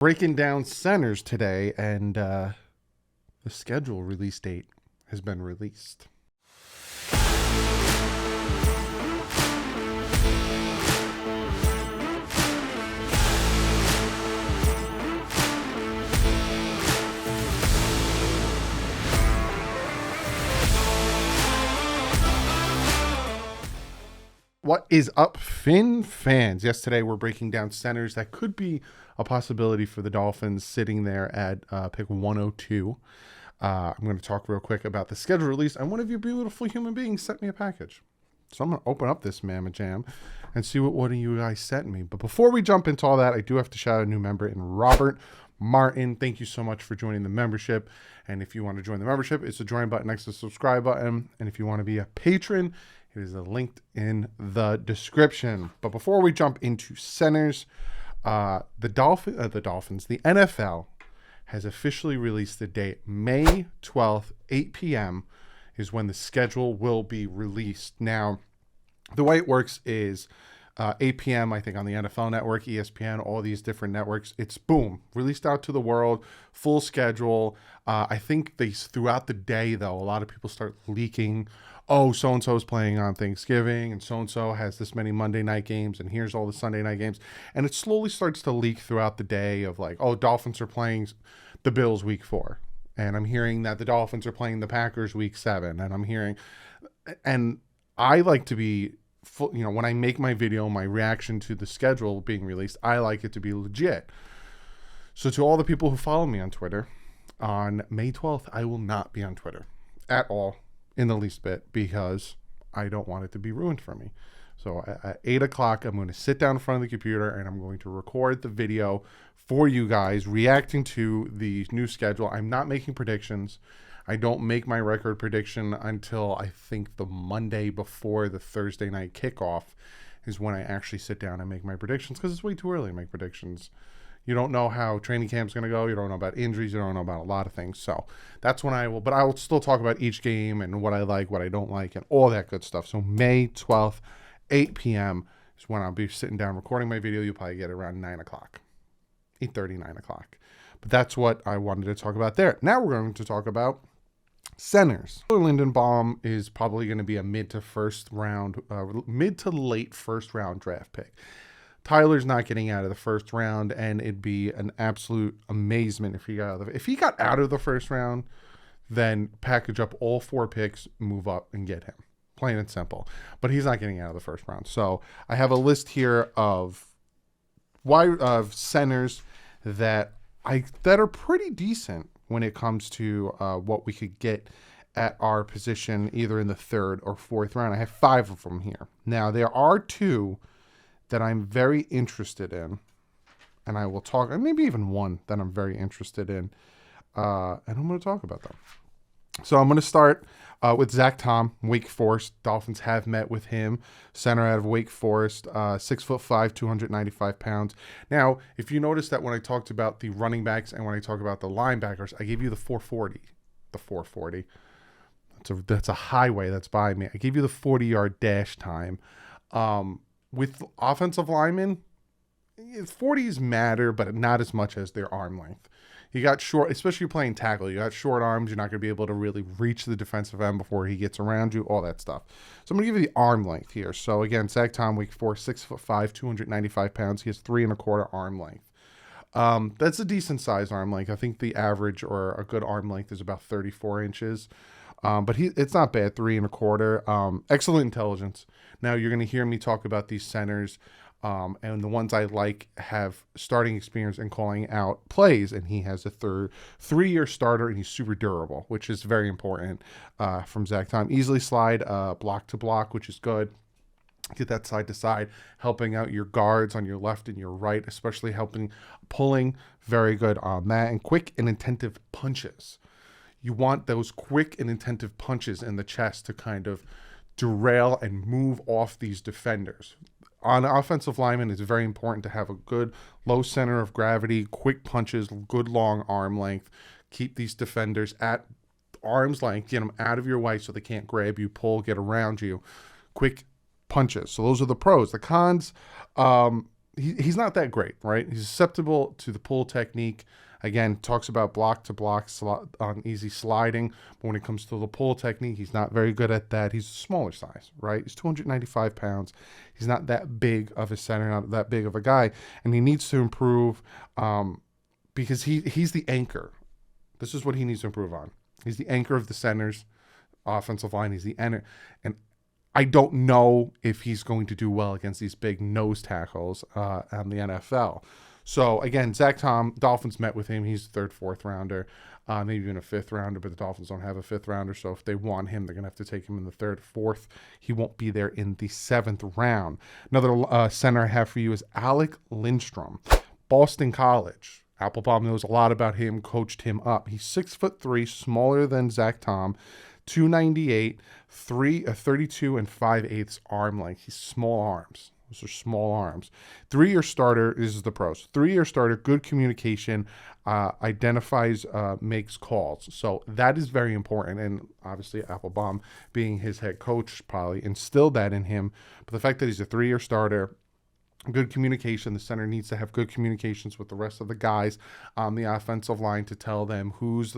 Breaking down centers today, and the schedule release date has been released. What is up, Finn fans? Yesterday we're breaking down centers that could be a possibility for the Dolphins sitting there at pick 102. I'm going to talk real quick about the schedule release, and one of you beautiful human beings sent me a package. So I'm going to open up this mamma jam and see what one of you guys sent me. But before we jump into all that, I do have to shout out a new member in Robert Martin. Thank you so much for joining the membership. And if you want to join the membership, it's the join button next to the subscribe button. And if you want to be a patron, it is linked in the description. But before we jump into centers, the NFL has officially released the date. May 12th, 8 p.m. is when the schedule will be released. Now, the way it works is 8 p.m., I think, on the NFL Network, ESPN, all these different networks. It's boom, released out to the world, full schedule. I think throughout the day, though, a lot of people start leaking, oh, so-and-so is playing on Thanksgiving, and so-and-so has this many Monday night games, and here's all the Sunday night games. And it slowly starts to leak throughout the day of like, oh, Dolphins are playing the Bills week 4. And I'm hearing that the Dolphins are playing the Packers week 7. And I'm hearing, and I like to be, when I make my video, my reaction to the schedule being released, I like it to be legit. So to all the people who follow me on Twitter, on May 12th, I will not be on Twitter at all, in the least bit, because I don't want it to be ruined for me. So at 8 o'clock, I'm going to sit down in front of the computer and I'm going to record the video for you guys reacting to the new schedule. I'm not making predictions. I don't make my record prediction until I think the Monday before the Thursday night kickoff is when I actually sit down and make my predictions, because it's way too early to make predictions. You don't know how training camp's going to go. You don't know about injuries. You don't know about a lot of things. So that's when I will still talk about each game and what I like, what I don't like, and all that good stuff. So May 12th, 8 p.m. is when I'll be sitting down recording my video. You'll probably get it around 9 o'clock, 8:30, 9 o'clock. But that's what I wanted to talk about there. Now we're going to talk about centers. Lindstrom is probably going to be a mid to late first round draft pick. Tyler's not getting out of the first round, and it'd be an absolute amazement if he got out of the first round. Then package up all 4 picks, move up, and get him. Plain and simple. But he's not getting out of the first round. So I have a list here of centers that are pretty decent when it comes to what we could get at our position, either in the 3rd or 4th round. I have 5 of them here. Now, there are 2 that I'm very interested in, and I will talk, and maybe even 1 that I'm very interested in, and I'm going to talk about them. So I'm going to start with Zach Tom, Wake Forest. Dolphins have met with him, center out of Wake Forest, 6'5", 295 pounds. Now, if you notice that when I talked about the running backs and when I talk about the linebackers, I gave you the 440. The 440. That's a highway that's by me. I gave you the 40-yard dash time. With offensive linemen, 40s matter, but not as much as their arm length. You got short, especially playing tackle, you got short arms. You're not going to be able to really reach the defensive end before he gets around you, all that stuff. So I'm going to give you the arm length here. So again, Zach Tom, Wake Forest, 6'5", 295 pounds. He has 3 1/4 arm length. That's a decent sized arm length. I think the average or a good arm length is about 34 inches. But it's not bad, 3 1/4. Excellent intelligence. Now you're going to hear me talk about these centers, and the ones I like have starting experience in calling out plays, and he has a 3-year starter, and he's super durable, which is very important from Zach Tom. Easily slide block to block, which is good. Get that side to side, helping out your guards on your left and your right, especially pulling, very good on that. And quick and attentive punches. You want those quick and attentive punches in the chest to kind of derail and move off these defenders. On offensive linemen, it's very important to have a good low center of gravity, quick punches, good long arm length. Keep these defenders at arm's length. Get them out of your way so they can't grab you, pull, get around you. Quick punches. So those are the pros. The cons, he's not that great, right? He's susceptible to the pull technique. Again, talks about block to block on easy sliding. But when it comes to the pull technique, he's not very good at that. He's a smaller size, right? He's 295 pounds. He's not that big of a center, not that big of a guy. And he needs to improve because he's the anchor. This is what he needs to improve on. He's the anchor of the center's offensive line. He's the anchor. And I don't know if he's going to do well against these big nose tackles on the NFL. So, again, Zach Tom, Dolphins met with him. He's a third, fourth rounder, maybe even a fifth rounder, but the Dolphins don't have a fifth rounder. So, if they want him, they're going to have to take him in the third, fourth. He won't be there in the seventh round. Another center I have for you is Alec Lindstrom, Boston College. Applebaum knows a lot about him, coached him up. He's 6'3", smaller than Zach Tom, 298, 32 and 5/8 arm length. He's small arms. Those are small arms. 3-year starter. This is the pros. 3-year starter, good communication, identifies, makes calls. So that is very important. And obviously Applebaum, being his head coach, probably instilled that in him. But the fact that he's a 3-year starter, good communication. The center needs to have good communications with the rest of the guys on the offensive line to tell them who's,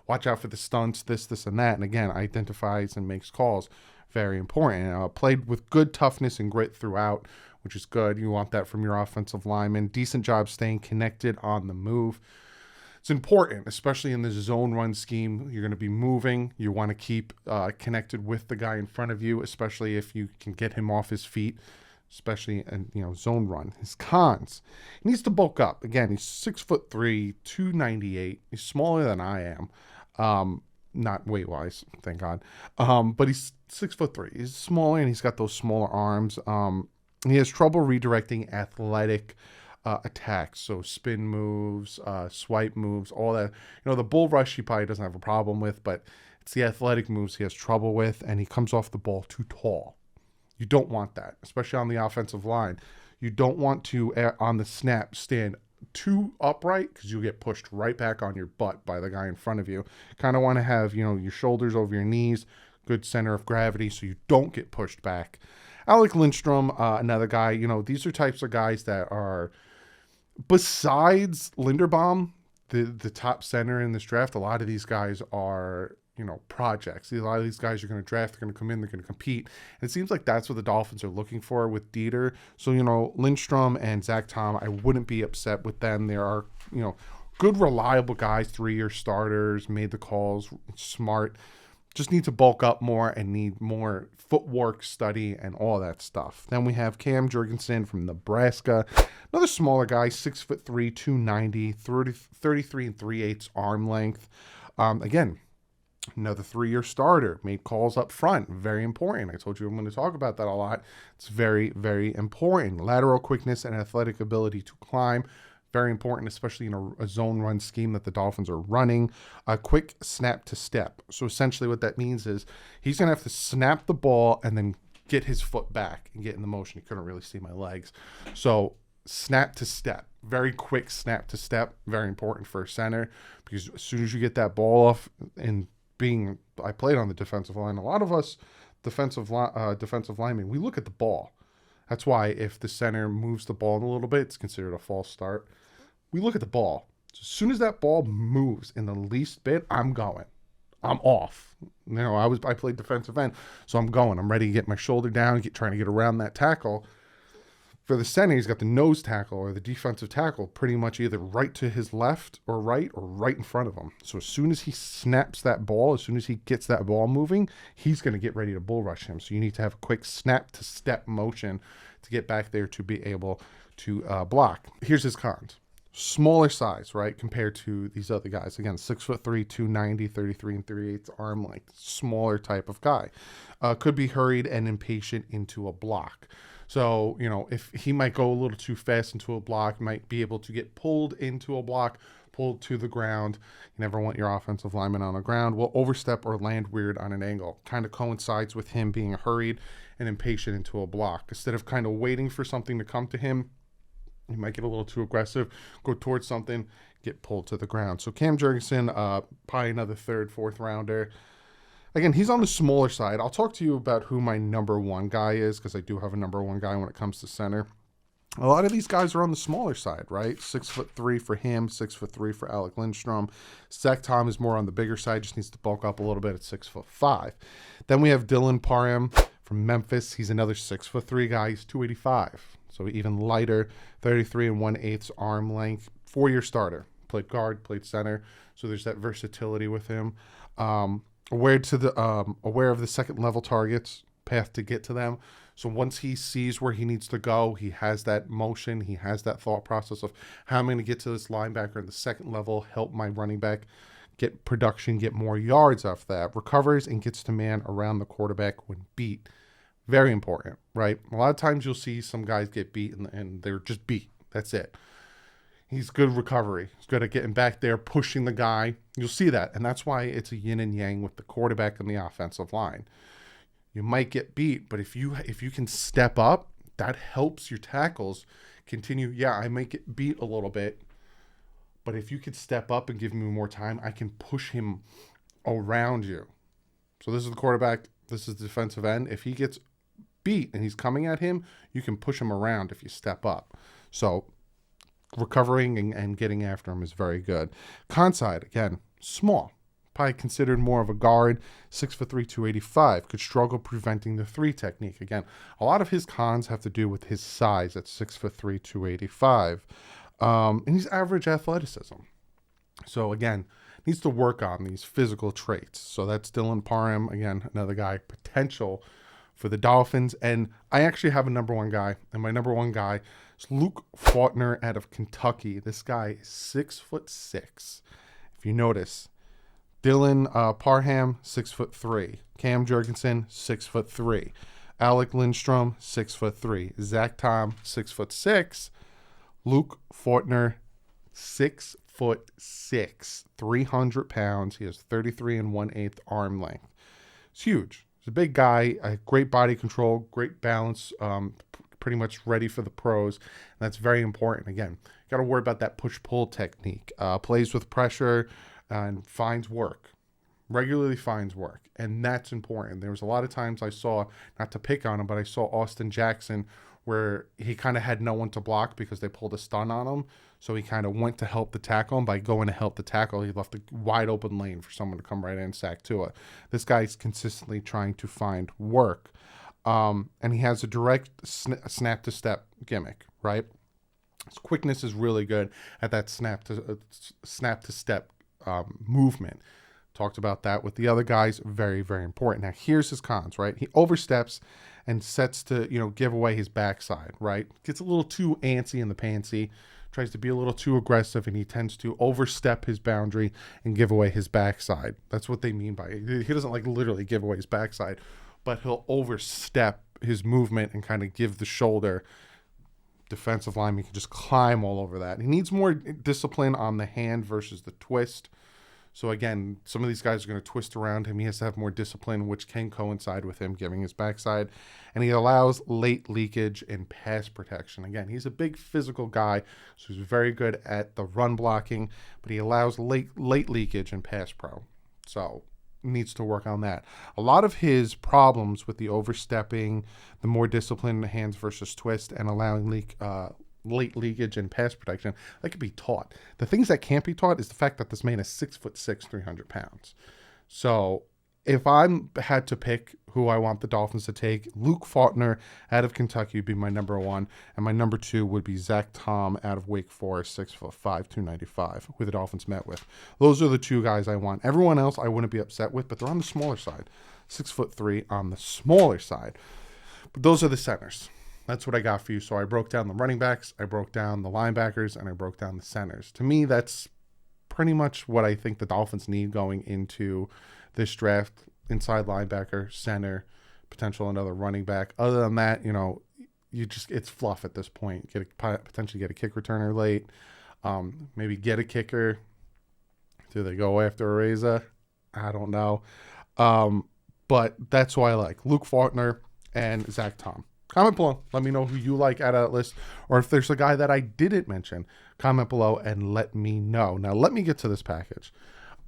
watch out for the stunts, this, and that. And again, identifies and makes calls. Very important. Played with good toughness and grit throughout, which is good. You want that from your offensive lineman. Decent job staying connected on the move. It's important, especially in this zone run scheme. You're going to be moving. You want to keep connected with the guy in front of you, especially if you can get him off his feet, especially in zone run. His cons: he needs to bulk up. Again, he's 6'3", 298. He's smaller than I am. Not weight wise, thank God. But he's 6'3". He's smaller and he's got those smaller arms. He has trouble redirecting athletic attacks, so spin moves, swipe moves, all that. The bull rush he probably doesn't have a problem with, but it's the athletic moves he has trouble with, and he comes off the ball too tall. You don't want that, especially on the offensive line. You don't want to, on the snap, stand too upright because you'll get pushed right back on your butt by the guy in front of you. Kind of want to have, your shoulders over your knees, good center of gravity so you don't get pushed back. Alec Lindstrom, another guy, these are types of guys that are, besides Linderbaum, the top center in this draft, a lot of these guys are, projects. A lot of these guys are going to draft, they're going to come in, they're going to compete. And it seems like that's what the Dolphins are looking for with Dieter. So, Lindstrom and Zach Tom, I wouldn't be upset with them. There are, good, reliable guys, 3-year starters, made the calls, smart. Just need to bulk up more and need more footwork study and all that stuff. Then we have Cam Jorgensen from Nebraska. Another smaller guy, 6'3", 290, 33 and 3/8 arm length. Again, another 3-year starter, made calls up front. Very important. I told you I'm going to talk about that a lot. It's very, very important. Lateral quickness and athletic ability to climb. Very important, especially in a zone run scheme that the Dolphins are running. A quick snap to step. So essentially what that means is he's going to have to snap the ball and then get his foot back and get in the motion. You couldn't really see my legs. So snap to step. Very quick snap to step. Very important for a center because as soon as you get that ball off, and I played on the defensive line. A lot of us defensive linemen, we look at the ball. That's why if the center moves the ball a little bit, it's considered a false start. We look at the ball. So as soon as that ball moves in the least bit, I'm going. I'm off. I played defensive end, so I'm going. I'm ready to get my shoulder down, trying to get around that tackle. For the center, he's got the nose tackle or the defensive tackle pretty much either right to his left or right in front of him. So as soon as he snaps that ball, as soon as he gets that ball moving, he's going to get ready to bull rush him. So you need to have a quick snap to step motion to get back there to be able to block. Here's his cons. Smaller size, right, compared to these other guys. Again, 6'3", 290, 33 and 3/8 arm length. Smaller type of guy. Could be hurried and impatient into a block. So, if he might go a little too fast into a block, might be able to get pulled into a block, pulled to the ground. You never want your offensive lineman on the ground. Will overstep or land weird on an angle. Kind of coincides with him being hurried and impatient into a block. Instead of kind of waiting for something to come to him, he might get a little too aggressive, go towards something, get pulled to the ground. So Cam Jorgensen, probably another 3rd, 4th rounder. Again, he's on the smaller side. I'll talk to you about who my number 1 guy is because I do have a number 1 guy when it comes to center. A lot of these guys are on the smaller side, right? 6'3" for him, 6'3" for Alec Lindstrom. Zach Tom is more on the bigger side, just needs to bulk up a little bit at 6'5". Then we have Dillon Parham from Memphis. He's another 6'3" guy. He's 285. So even lighter, 33 1/8 arm length. 4-year starter. Played guard, played center. So there's that versatility with him. Aware of the second level targets, path to get to them. So once he sees where he needs to go, he has that motion, he has that thought process of how I'm going to get to this linebacker in the second level, help my running back get production, get more yards off that, recovers and gets to man around the quarterback when beat. Very important, right? A lot of times you'll see some guys get beat and they're just beat. That's it. He's good recovery. He's good at getting back there, pushing the guy. You'll see that. And that's why it's a yin and yang with the quarterback and the offensive line. You might get beat, but if you can step up, that helps your tackles continue. Yeah, I might get beat a little bit, but if you could step up and give me more time, I can push him around you. So this is the quarterback. This is the defensive end. If he gets beat and he's coming at him, you can push him around if you step up. So recovering and getting after him is very good. Con side, again, small. Probably considered more of a guard, 6'3", 285. Could struggle preventing the 3 technique. Again, a lot of his cons have to do with his size at 6'3", 285. And he's average athleticism. So again, needs to work on these physical traits. So that's Dillon Parham. Again, another guy, potential for the Dolphins. And I actually have a number 1 guy. And my number 1 guy is Luke Falkner out of Kentucky. This guy is 6'6". If you notice, Dillon Parham, 6'3". Cam Jorgensen, 6'3". Alec Lindstrom, 6'3". Zach Tom, 6'6". Luke Falkner, 6'6", 300 pounds. He has 33 1/8 arm length. It's huge. He's a big guy, great body control, great balance, pretty much ready for the pros. And that's very important. Again, you got to worry about that push-pull technique. Plays with pressure and finds work. Regularly finds work. And that's important. There was a lot of times I saw, not to pick on him, but I saw Austin Jackson where he kind of had no one to block because they pulled a stun on him. So he kind of went to help the tackle, and by going to help the tackle, he left a wide open lane for someone to come right in and sack Tua. This guy's consistently trying to find work. And he has a direct snap-to-step gimmick, right? His quickness is really good at that snap-to-step movement. Talked about that with the other guys. Very, very important. Now, here's his cons, right? He oversteps and sets to, give away his backside, right? Gets a little too antsy in the pantsy, tries to be a little too aggressive, and he tends to overstep his boundary and give away his backside. That's what they mean by it. He doesn't literally give away his backside, but he'll overstep his movement and kind of give the shoulder. Defensive lineman can just climb all over that. He needs more discipline on the hand versus the twist. So again, some of these guys are going to twist around him. He has to have more discipline, which can coincide with him giving his backside. And he allows late leakage and pass protection. Again, he's a big physical guy, so he's very good at the run blocking, but he allows late leakage and pass pro. So needs to work on that. A lot of his problems with the overstepping, the more discipline in the hands versus twist, and allowing late leakage and pass protection, that could be taught. The things that can't be taught is the fact that this man is 6'6", 300 pounds. So if I had to pick who I want the Dolphins to take, Luke Falkner out of Kentucky would be my number 1, and my number 2 would be Zach Tom out of Wake Forest, 6'5", 295, who the Dolphins met with. Those are the 2 guys I want. Everyone else I wouldn't be upset with, but they're on the smaller side. 6'3" on the smaller side. But those are the centers. That's what I got for you. So I broke down the running backs, I broke down the linebackers, and I broke down the centers. To me, that's pretty much what I think the Dolphins need going into this draft. Inside linebacker, center, potential another running back. Other than that, it's fluff at this point. Potentially get a kick returner late. Maybe get a kicker. Do they go after Areza? I don't know. But that's who I like. Luke Falkner and Zach Tom. Comment below. Let me know who you like out of that list. Or if there's a guy that I didn't mention, comment below and let me know. Now, let me get to this package.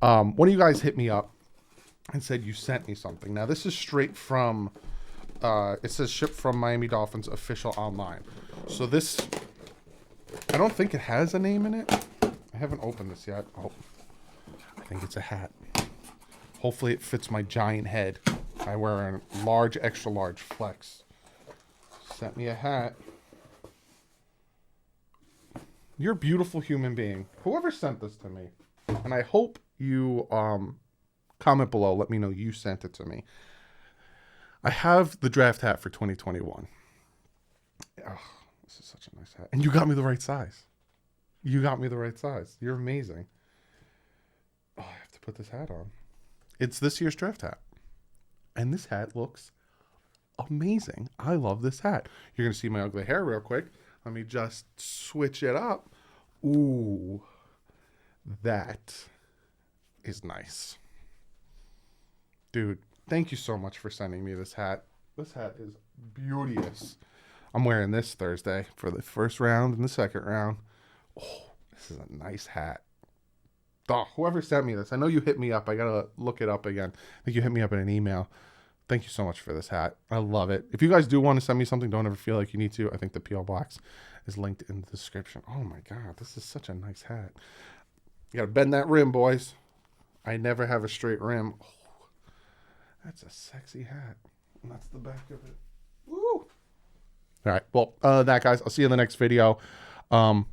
One of you guys hit me up and said you sent me something. Now, this is straight from it says shipped from Miami Dolphins official online. So this, I don't think it has a name in it. I haven't opened this yet. Oh, I think it's a hat. Hopefully it fits my giant head. I wear a large, extra large flex. Sent me a hat. You're a beautiful human being. Whoever sent this to me. And I hope you comment below. Let me know you sent it to me. I have the draft hat for 2021. Oh, this is such a nice hat. And you got me the right size. You got me the right size. You're amazing. Oh, I have to put this hat on. It's this year's draft hat. And this hat looks amazing. I love this hat. You're going to see my ugly hair real quick. Let me just switch it up. Ooh, that is nice. Dude, thank you so much for sending me this hat. This hat is beauteous. I'm wearing this Thursday for the first round and the second round. Oh, this is a nice hat. Oh, whoever sent me this, I know you hit me up. I got to look it up again. I think you hit me up in an email. Thank you so much for this hat. I love it. If you guys do want to send me something, don't ever feel like you need to. I think the P.O. box is linked in the description. Oh my God, this is such a nice hat. You got to bend that rim, boys. I never have a straight rim. Oh, that's a sexy hat. And that's the back of it. Woo! All right. Well, that, guys, I'll see you in the next video.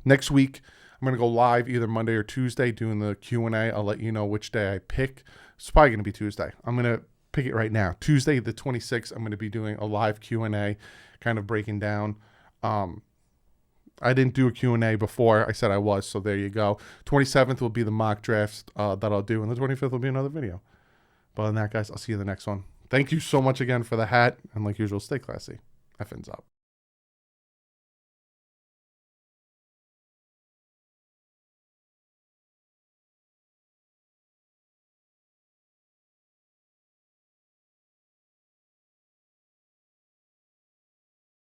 Next week, I'm going to go live either Monday or Tuesday doing the Q&A. I'll let you know which day I pick. It's probably going to be Tuesday. I'm going to pick it right now. Tuesday, the 26th, I'm going to be doing a live Q&A, kind of breaking down. I didn't do a Q&A before. I said I was, so there you go. 27th will be the mock drafts that I'll do, and the 25th will be another video. But other than that, guys, I'll see you in the next one. Thank you so much again for the hat, and like usual, stay classy. Effins up.